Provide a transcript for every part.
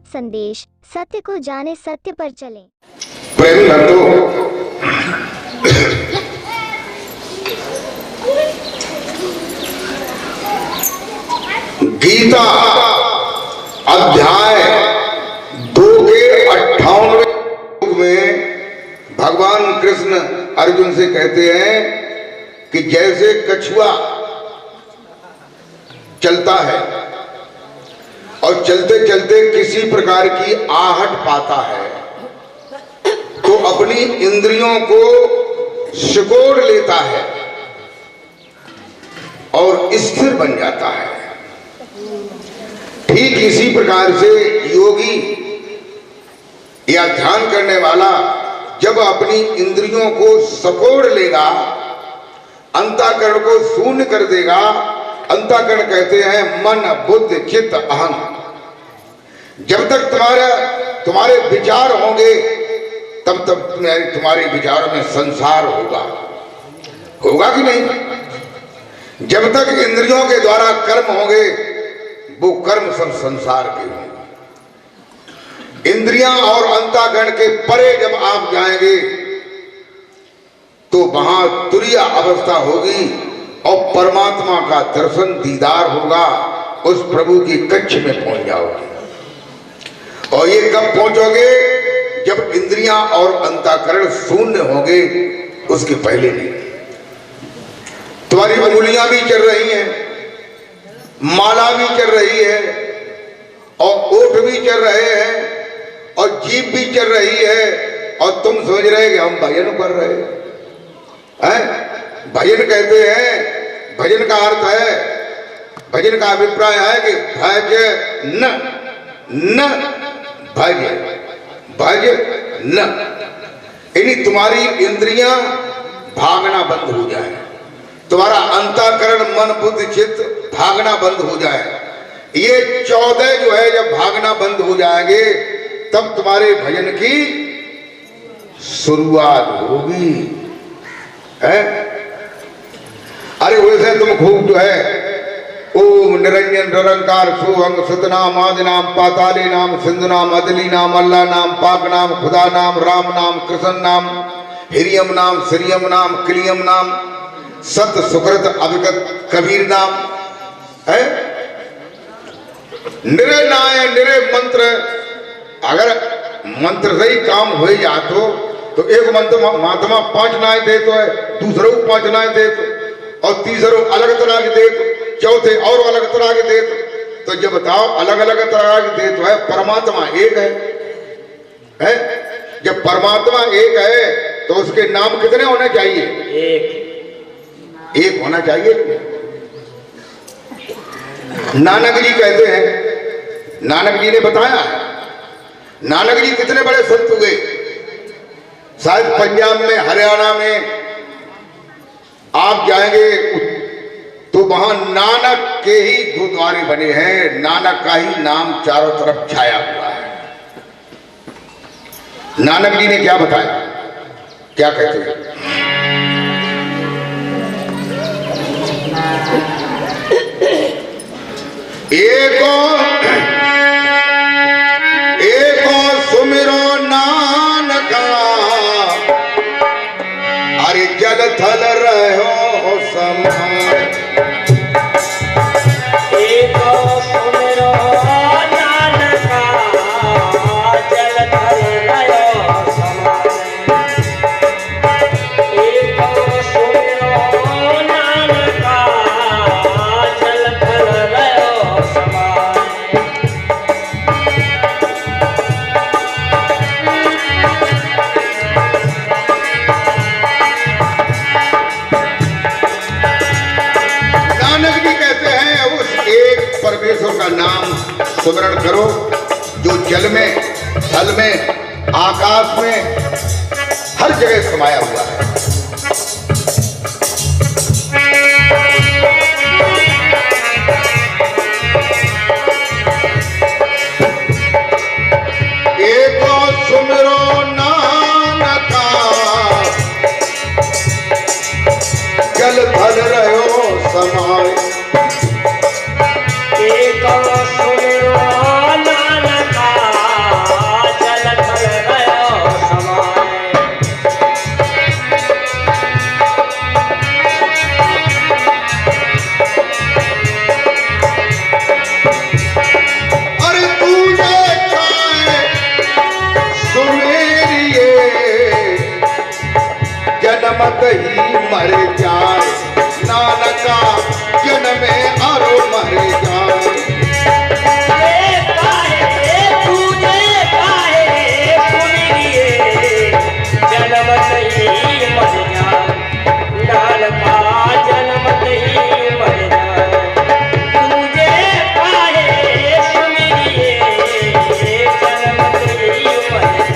संदेश, सत्य को जाने, सत्य पर चलें। प्रेमी भक्तों, गीता अध्याय 2 के 58वें में भगवान कृष्ण अर्जुन से कहते हैं कि जैसे कछुआ चलता है और चलते चलते किसी प्रकार की आहट पाता है तो अपनी इंद्रियों को सिकोड़ लेता है और स्थिर बन जाता है। ठीक इसी प्रकार से योगी या ध्यान करने वाला जब अपनी इंद्रियों को सिकोड़ लेगा, अंतःकरण को शून्य कर देगा। अंतःकरण कहते हैं मन, बुद्धि, चित्त, अहम। जब तक तुम्हारे विचार होंगे तब तक तुम्हारे विचारों में संसार होगा कि नहीं? जब तक इंद्रियों के द्वारा कर्म होंगे वो कर्म सब संसार के होंगे। इंद्रियां और अंतःकरण के परे जब आप जाएंगे तो वहां तुरीय अवस्था होगी और परमात्मा का दर्शन दीदार होगा। उस प्रभु की कक्ष में पहुंच जाओगे। और ये कब पहुंचोगे? जब इंद्रियां और अंतःकरण शून्य होंगे, उसके पहले नहीं। तुम्हारी उंगलियां भी चल रही हैं, माला भी चल रही है और ओठ भी चल रहे हैं और जीभ भी चल रही है और तुम समझ रहे कि हम भजन कर रहे हैं। भजन कहते हैं, भजन का अर्थ है, भजन का अभिप्राय है कि भज न भज न, यानी तुम्हारी इंद्रियां भागना बंद हो जाए, तुम्हारा अंतःकरण मन बुद्धि चित्त भागना बंद हो जाए। ये 14 जो है जब भागना बंद हो जाएंगे तब तुम्हारे भजन की शुरुआत होगी। अरे वैसे तुम खूब जो है ओम निरंजन निरंकार सोहंग सतनाम आदि नाम पाताली नाम सिंधु नाम अदली नाम अल्लाह नाम पाक नाम खुदा नाम राम नाम कृष्ण नाम हिरियम नाम श्रियम नाम क्लियम नाम सत सुकृत अभिगत कबीर नाम है। निरे नाय निरे मंत्र, अगर मंत्र से ही काम हो जा तो एक मंत्र महात्मा 5 नाय दे तो है, दूसरों 5 नाय दे तो, और तीसरों अलग तरह के दे तो, चौथे और अलग तरह के दे तो जब बताओ अलग अलग तरह के दे तो है, परमात्मा एक है? जब परमात्मा एक है तो उसके नाम कितने होने चाहिए? एक होना चाहिए। नानक जी कहते हैं, नानक जी ने बताया, नानक जी कितने बड़े संत हुए। शायद पंजाब में, हरियाणा में आप जाएंगे तो वहां नानक के ही गुरुद्वारे बने हैं, नानक का ही नाम चारों तरफ छाया हुआ है। नानक जी ने क्या बताया, क्या कहते हैं? एको सुमिरो नानका, अरे जल थल रहो समाय। परमेश्वर का नाम स्मरण करो जो जल में, थल में, आकाश में, हर जगह समाया हुआ है। एको सुमिरो नानका, जल थल रहो समाय। एको सुमिरो नानका, जन्मत ही मर जाए, नानका जन्मे और मर जाए। जन्मत ही मर जाए, नानका जन्मत ही मर जाए। तुझे पाए सुनिए, जन्मत ही मर जाए।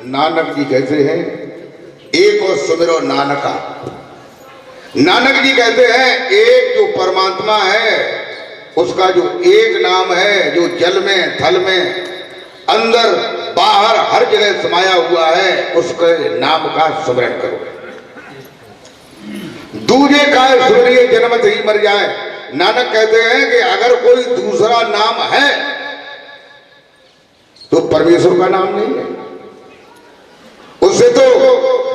नानक जी कहते हैं एक और सुमिरो नानका। नानक जी कहते हैं एक जो परमात्मा है उसका जो एक नाम है, जो जल में थल में अंदर बाहर हर जगह समाया हुआ है, उसके नाम का स्मरण करो। दूजे का सूर्य जन्मत ही मर जाए। नानक कहते हैं कि अगर कोई दूसरा नाम है तो परमेश्वर का नाम नहीं है। उससे तो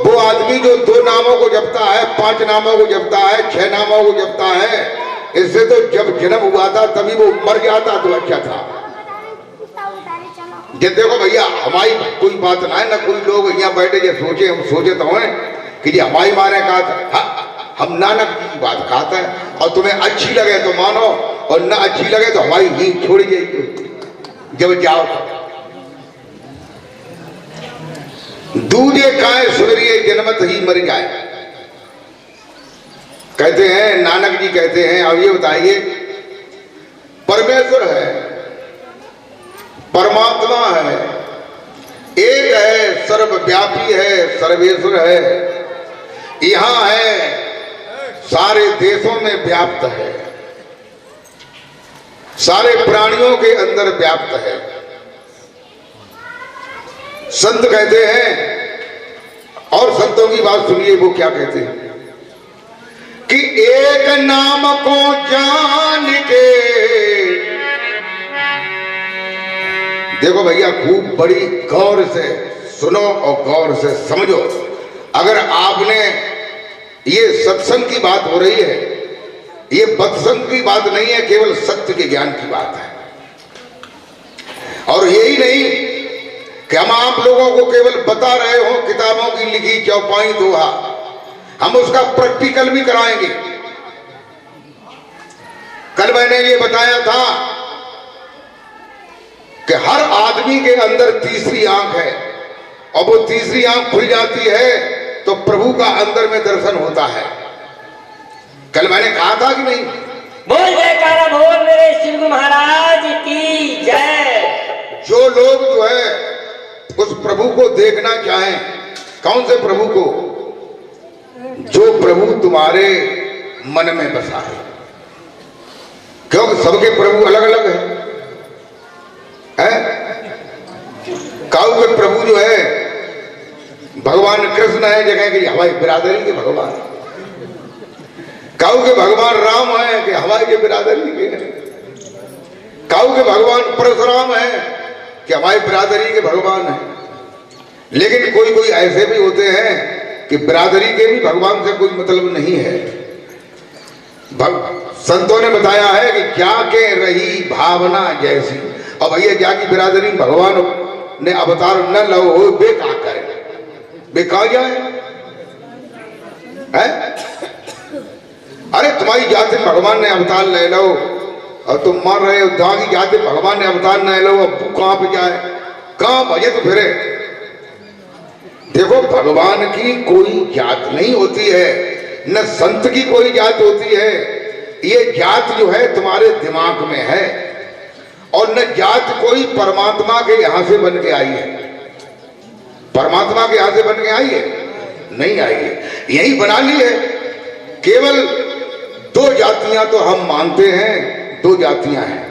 वो आदमी जो 2 नामों को जपता है, 5 नामों को जपता है, 6 नामों को जपता है, इससे तो जब जन्म हुआ था तभी वो मर जाता तो अच्छा था। ये देखो भैया, हमारी कोई बात ना है, ना कोई लोग यहाँ बैठे जो सोचे, हम सोचे तो हैं कि जी हमारी माने कहा था, हम नानक जी की बात कहते हैं और तुम्हें अच्छी लगे तो मानो और ना अच्छी लगे तो हमारी नींद छोड़ जाएगी जब जाओ। दूजे काय सूर्य जन्मत ही मर जाए। कहते हैं नानक जी कहते हैं, अब ये बताइए, परमेश्वर है, परमात्मा है, एक है, सर्वव्यापी है, सर्वेश्वर है, यहां है, सारे देशों में व्याप्त है, सारे प्राणियों के अंदर व्याप्त है। संत कहते हैं, और संतों की बात सुनिए वो क्या कहते हैं कि एक नाम को जान के, देखो भैया खूब बड़ी गौर से सुनो और गौर से समझो। अगर आपने, ये सत्संग की बात हो रही है, ये बदसंग की बात नहीं है, केवल सत्य के ज्ञान की बात है। और यही नहीं कि हम आप लोगों को केवल बता रहे हो किताबों की लिखी चौपाई दोहा, हम उसका प्रैक्टिकल भी कराएंगे। कल मैंने ये बताया था कि हर आदमी के अंदर तीसरी आंख है और वो तीसरी आंख खुल जाती है तो प्रभु का अंदर में दर्शन होता है। कल मैंने कहा था कि नहीं? बोल जयकारा बोल मेरे श्री गुरु महाराज की जय। जो लोग जो है उस प्रभु को देखना चाहें, कौन से प्रभु को? जो प्रभु तुम्हारे मन में बसा है, क्योंकि सबके प्रभु अलग अलग है? काऊ के प्रभु जो है भगवान कृष्ण है, जगह की हमारी बिरादरी के भगवान। काऊ के भगवान राम है कि हमारी के बिरादरी के हैं। काऊ के भगवान परशुराम है कि हमारी बिरादरी के भगवान है। लेकिन कोई कोई ऐसे भी होते हैं कि बिरादरी के भी भगवान से कोई मतलब नहीं है। संतों ने बताया है कि जाके रही भावना जैसी। और भैया जाकी बिरादरी भगवान ने अवतार न लो हो बेका करे, बेका जाए है? अरे तुम्हारी जाति भगवान ने अवतार ले लो और तुम मान रहे हो तुम्हारी जाति भगवान ने अवतार न लो, अब कहां पे जाए, कहां भजे तो फिरे। देखो भगवान की कोई जात नहीं होती है, न संत की कोई जात होती है। ये जात जो है तुम्हारे दिमाग में है और न जात कोई परमात्मा के यहां से बन के आई है। परमात्मा के यहां से बन के आई है? नहीं आई है, यही बना ली है। केवल 2 जातियां तो हम मानते हैं, 2 जातियां हैं।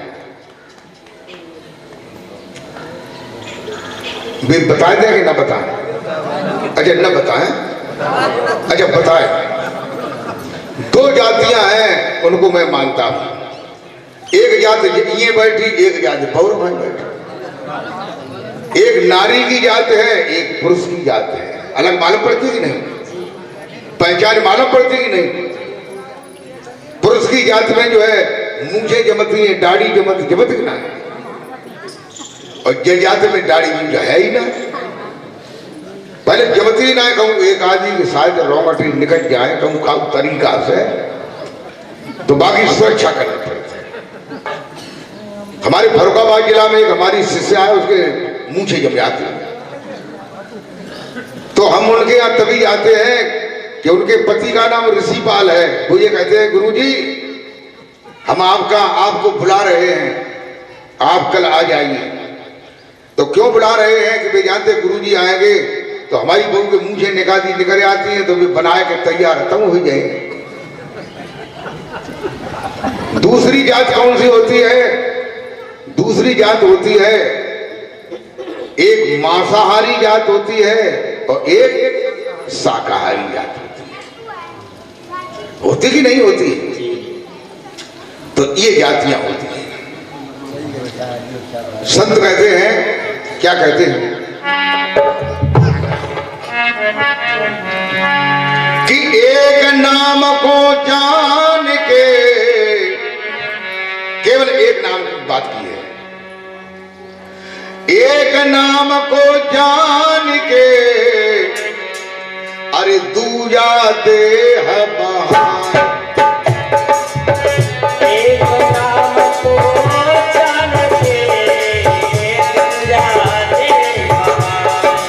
वे बताए दें कि ना बताएं? अच्छा न बताएं, अच्छा बताएं। 2 जातियां हैं, उनको मैं मानता हूं। एक जात ये बैठी, एक जात पौर भाई बैठी। एक नारी की जात है, एक पुरुष की जात है। अलग मालूम पड़ती कि नहीं? पहचान मालूम पड़ती कि नहीं? पुरुष की जात में जो है मूंछें जमती है, दाढ़ी जमती ना है। और जजाते में दाढ़ी भी है ही ना। पहले जबती ना कहूँ एक आदमी के शायद रोंगटी निकल जाए कहूँ का तरीका से, तो बाकी सुरक्षा करनी पड़ती है। हमारे फरुखाबाद जिला में एक हमारी शिष्या है, उसके मूछे जम जाती है, तो हम उनके यहाँ तभी जाते हैं कि उनके पति का नाम ऋषिपाल है। वो ये कहते हैं गुरुजी हम आपको बुला रहे हैं, आप कल आ जाइए। तो क्यों बुला रहे हैं कि वे जानते गुरुजी आएंगे तो हमारी बहू के मुंह से निकल आती है, तो वे बनाए के तैयार खत्म हो जाएंगे। दूसरी जात कौन सी होती है? दूसरी जात होती है, एक मांसाहारी जात होती है और एक शाकाहारी जात होती है। होती कि नहीं होती? तो ये जातियां होती हैं। संत कहते हैं, क्या कहते हैं कि एक नाम को जान के, केवल एक नाम की बात की है, एक नाम को जान के अरे दूजा देह बहार। एक नाम को जान के दूजा देह बहार।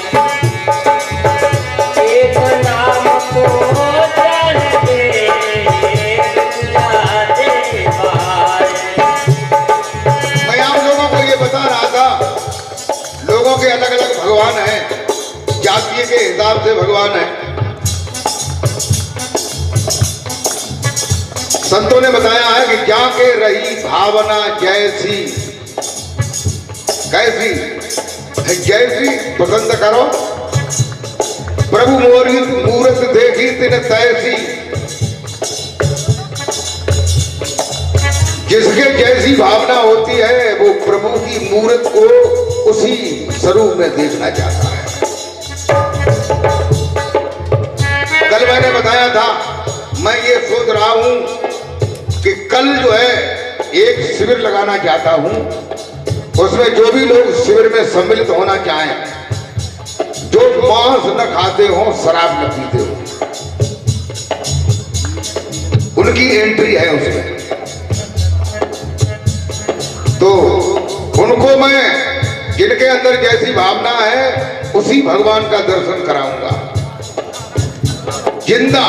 एक नाम को जान के दूजा देह बहार। मैं आप लोगों को ये बता रहा था, लोगों के अलग अलग भगवान हैं, जातीय के हिसाब से भगवान है। संतों ने बताया है कि जाके रही भावना जैसी, कैसी जैसी पसंद करो, प्रभु मोरी मूरत देखी तिन तैसी। जिसके जैसी भावना होती है वो प्रभु की मूरत को उसी स्वरूप में देखना चाहता है। कल मैंने बताया था, मैं ये सोच रहा हूं कि कल जो है एक शिविर लगाना चाहता हूं, उसमें जो भी लोग शिविर में सम्मिलित होना चाहें, जो मांस न खाते हो, शराब न पीते हो, उनकी एंट्री है उसमें। तो उनको मैं जिनके अंदर जैसी भावना है उसी भगवान का दर्शन कराऊंगा। जिंदा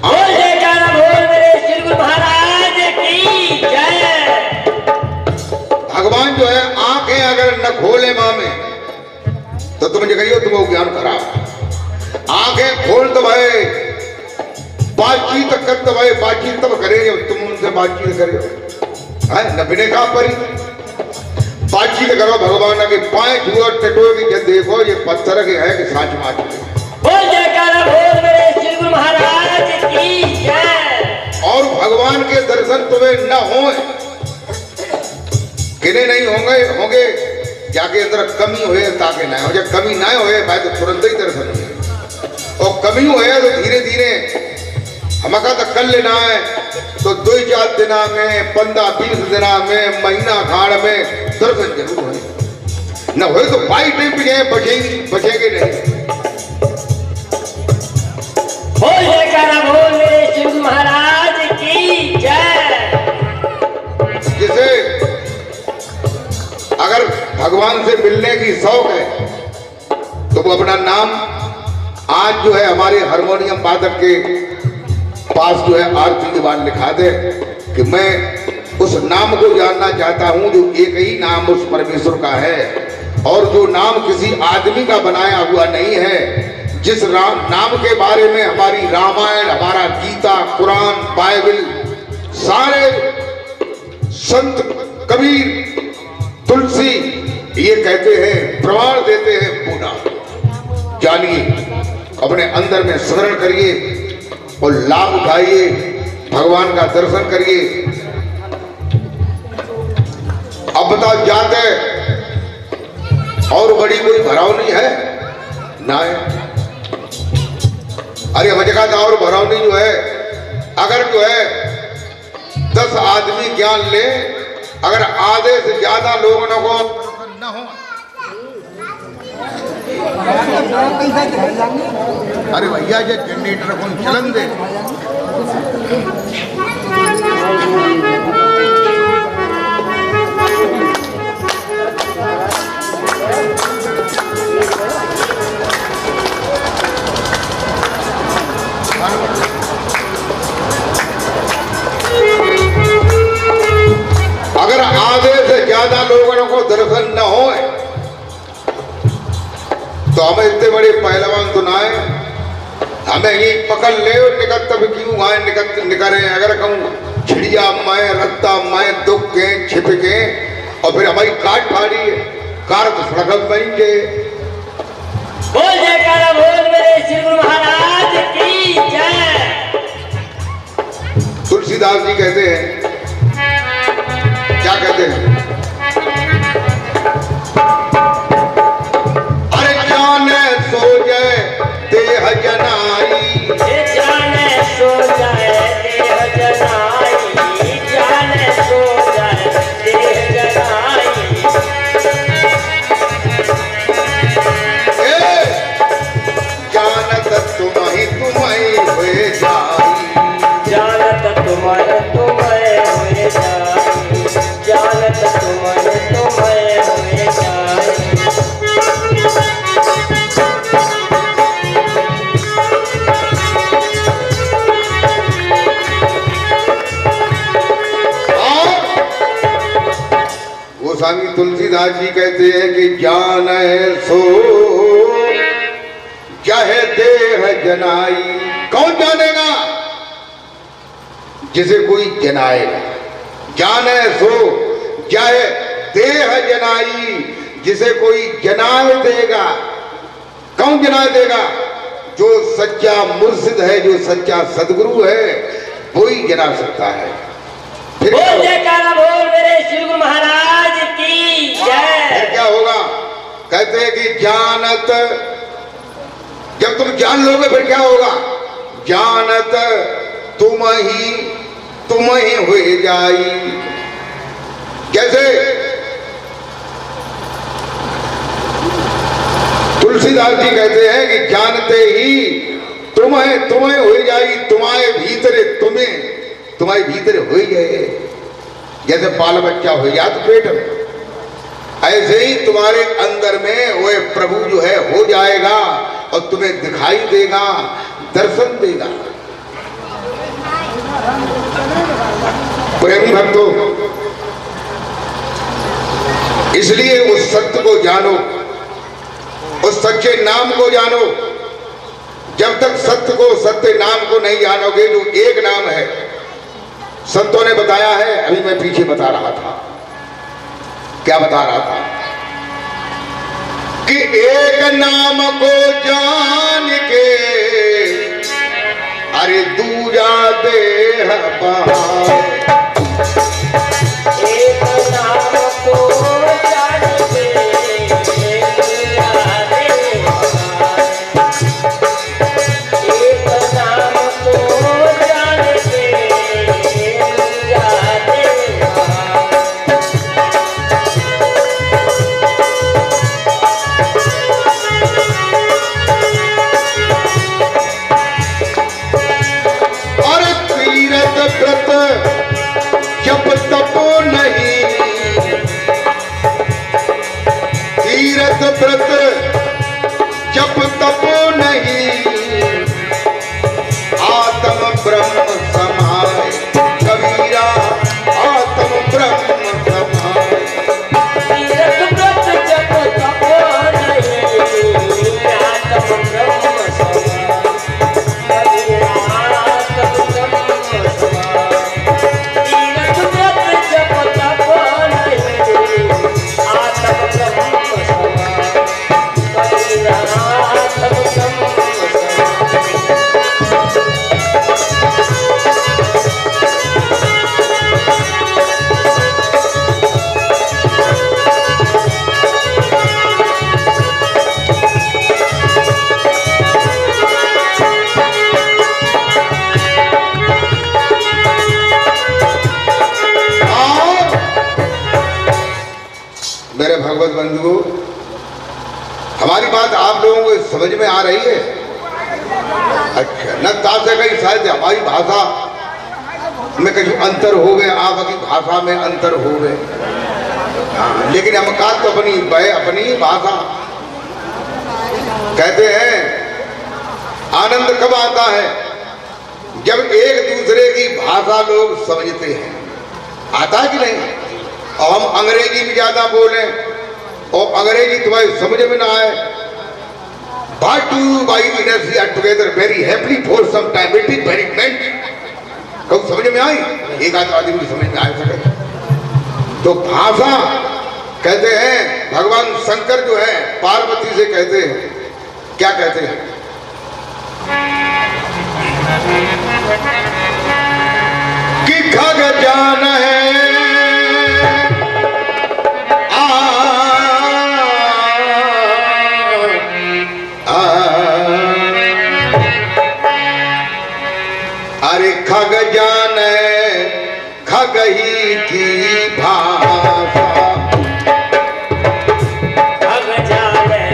बोल जयकारा बोल मेरे श्री गुरु महाराज की जय। भगवान जो है आंखें अगर न खोले माँ में तो तुम जगह तुम ज्ञान खराब। आंखें खोल तो भाई बातचीत कर, तो भाई बातचीत तब करे जब तुम उनसे बातचीत करे। न बिने का परी बातचीत करो भगवान के पाए छुओ टटो की जब देखो ये पत्थर के है कि साँच माच। बोल जयकारा बोल मेरे श्री गुरु महाराज की जय। और भगवान के दर्शन तुम्हें न हो, किने नहीं होंगे जाके अंदर कमी होए ताकि ना हो। जब कमी ना होए भाई तो तुरंत ही दर्शन हो, और कमी होए तो धीरे धीरे हमका तो कर लेना है। तो 2-4 दिन में 15-20 दिन में महीना खाड़ में दर्शन जरूर हो, न हो तो पाई टिप गए बचेंगे नहीं। बोल जयकारा बोल मेरे श्री गुरु महाराज की जय। जिसे अगर भगवान से मिलने की शौक है तो वो अपना नाम आज जो है हमारे हारमोनियम वादक के पास जो है आरती दीवान लिखा दे कि मैं उस नाम को जानना चाहता हूं जो एक ही नाम उस परमेश्वर का है, और जो नाम किसी आदमी का बनाया हुआ नहीं है। जिस नाम के बारे में हमारी रामायण, हमारा गीता, कुरान, बाइबल, सारे संत, कबीर, तुलसी ये कहते हैं, प्रमाण देते हैं, पूना जानिए, अपने अंदर में स्मरण करिए और लाभ उठाइए, भगवान का दर्शन करिए। अब बताओ जाते और बड़ी कोई भरावनी है ना है? अरे मजका था और भरावनी जो है, अगर जो है 10 आदमी ज्ञान ले, अगर आधे से ज्यादा लोगों को न हो। अरे भैया ये जनरेटर कौन चलन दे। अगर आधे से ज्यादा लोगों को दर्शन न हो तो हमें इतने बड़े पहलवान तो ना है, हमें ही पकड़ ले और निकल तब क्यों आए निकले। अगर कहूँ छिड़िया मैं रत्ता मैं दुख के छिप के और फिर हमारी काट फाड़ी है कार तो सड़क बनेंगे। बोल जयकारा बोल मेरे श्री गुरु महाराज की जय। तुलसीदास जी कहते हैं, क्या कहते हैं? अरे जाने सो जाए देह जनाई, जाने सो जाए देह जनाई, जाने सो जाए देह जनाई। जानत तुम्हें हुए जाई, जानत तुम्हें हुए जाई, जानत तुम्हें हुए जाई। गोस्वामी तुलसीदास जी कहते हैं कि जान सो चाहे देह जनाई। कौन जानेगा? जिसे कोई जनाएगा। जाने सो चाहे देह जनाई, जिसे कोई जनाए देगा। कौन जनाए देगा? जो सच्चा मुर्शिद है, जो सच्चा सदगुरु है, वही जना सकता है। फिर बोल जयकारा बोल मेरे श्री गुरु महाराज की जय। फिर क्या होगा? कहते हैं कि जानत, जब तुम जान लोगे फिर क्या होगा? जानत तुम ही हुए जाई। कैसे? तुलसीदास जी कहते हैं कि जानते ही तुम्हें हुए जाई। तुम्हारे भीतर तुम्हारे भीतर हो ही गए। जैसे बाल बच्चा हो गया तो पेट में, ऐसे ही तुम्हारे अंदर में वो प्रभु जो है हो जाएगा और तुम्हें दिखाई देगा, दर्शन देगा। प्रेमी भक्तों, इसलिए उस सत्य को जानो, उस सच्चे नाम को जानो। जब तक सत्य को, सत्य नाम को नहीं जानोगे, जो एक नाम है, संतों ने बताया है। अभी मैं पीछे बता रहा था, क्या बता रहा था कि एक नाम को जान के अरे दूजा देह बहाए। एक नाम को जान के दूजा देह बहाए। एक नाम को जान के दूजा देह बहाए। और तीरथ व्रत जप तपो नहीं, तीरथ व्रत जप तपो नहीं, आत्म ब्रह्म समाए। कबीरा आत्म ब्रह्म समाए। तीरथ व्रत जप तपो नहीं, आत्म ब्रह्म समाए। कबीरा आत्म ब्रह्म समाए। तीरथ व्रत जप तपो नहीं, आत्म ब्रह्म समाए। मेरे भगवत बंधुओं, हमारी बात आप लोगों को समझ में आ रही है? अच्छा, न तासे कहीं शायद हमारी भाषा में कहीं अंतर हो गए, आपकी भाषा में अंतर हो गए, लेकिन हम का तो अपनी भाषा। कहते हैं आनंद कब आता है? जब एक दूसरे की भाषा लोग समझते हैं। आता है कि नहीं? और हम अंग्रेजी में ज्यादा बोले और अंग्रेजी तुम्हारी समझ में ना आए। But to by energy are together very happily for some time. It is very meant. कब समझ में आई? एक आदमी की समझ में आ सके। तो भाषा कहते हैं, भगवान शंकर जो है पार्वती से कहते हैं, क्या कहते हैं? कि खग जान है अरे खग जाने खग ही की भाषा, खग जाने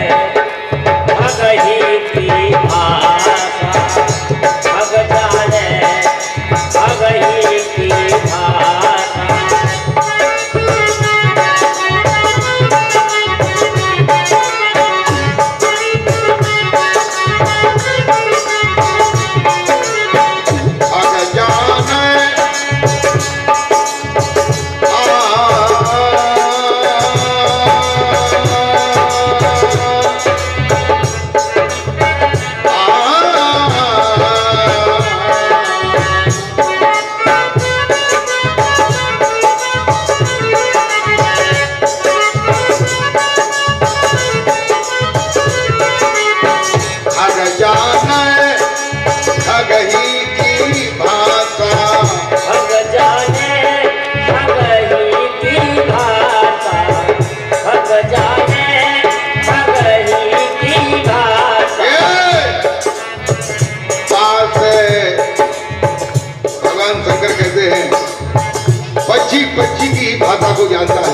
खग ही की भाषा, खग जाने खग ही की भाषा। पक्षी की भाषा को जानता